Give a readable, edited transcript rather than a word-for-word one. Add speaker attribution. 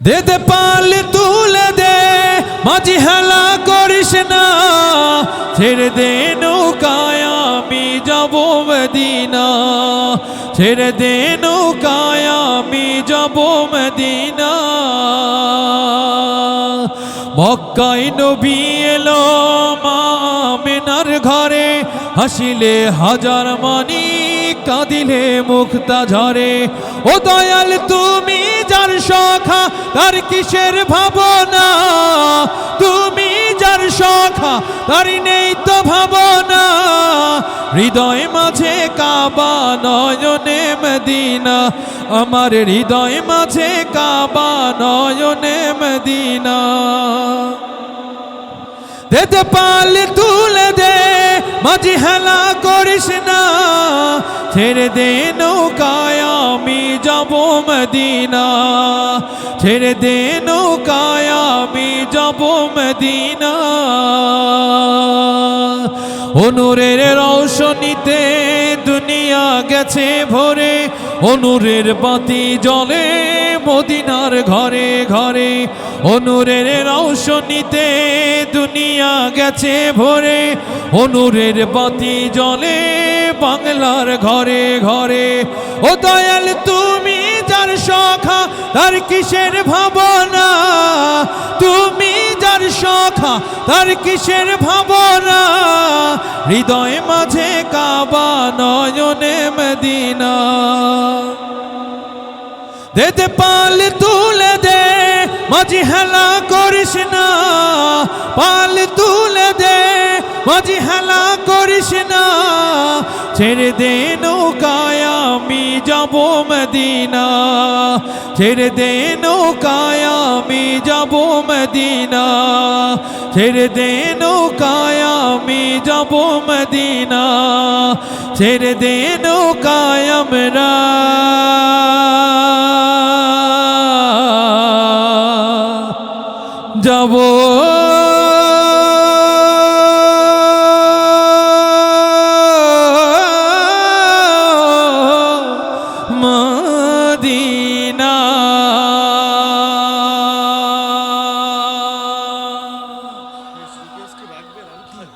Speaker 1: দে দে পাল তুলে দে মাঝি হেলা করিস না, ছেড়ে দে নৌকায় আমি যাব মদিনা, ছেড়ে দে নৌকায় আমি যাব মদিনা। মক্কায় নবী এলো মা আমিনার ঘরে, হাসিলে হাজার মানি কাঁদিলে মুক্তা ঝরে। ও দয়াল তুমি যার সখা তার কিসের ভাবনা, তুমি যার সখা তার নেই তো ভাবনা। হৃদয় মাঝে কাবা নয়নে মদিনা, আমার হৃদয় মাঝে কাবা নয়নে মদিনা। দে দে পাল তুলে দে মাঝি হেলা করিস না, ছেড়ে দে নৌকায় আমি যাব মদিনা, ছেড়ে দে নৌকায় আমি যাব মদিনা। নূরের রৌশনীতে দুনিয়া গেছে ভরে, নূরের বাতি জ্বলে মদিনার ঘরে ঘরে। নূরের রৌশনীতে দুনিয়া গেছে ভরে, নূরের বাতি জ্বলে বাংলার ঘরে ঘরে। ও দয়াল তুমি যার সখা তার কিসের ভাবনা, তুমি যার সখা তার কিসের ভাবনা। হৃদয় মাঝে কাবা নয়নে মদিনা। দে দে পাল তুলে দে মাঝি হেলা করিস না, পাল তুলে দে মাঝি হেলা করিস না। ছেড়ে দে নৌকায় আমি যাব মদিনা, ছেড়ে দে নৌকায় আমি যাব মদিনা, ছেড়ে দে নৌকায় আমি যাব মদিনা, ছেড়ে দে নৌকায় আমরা যাব মদিনা।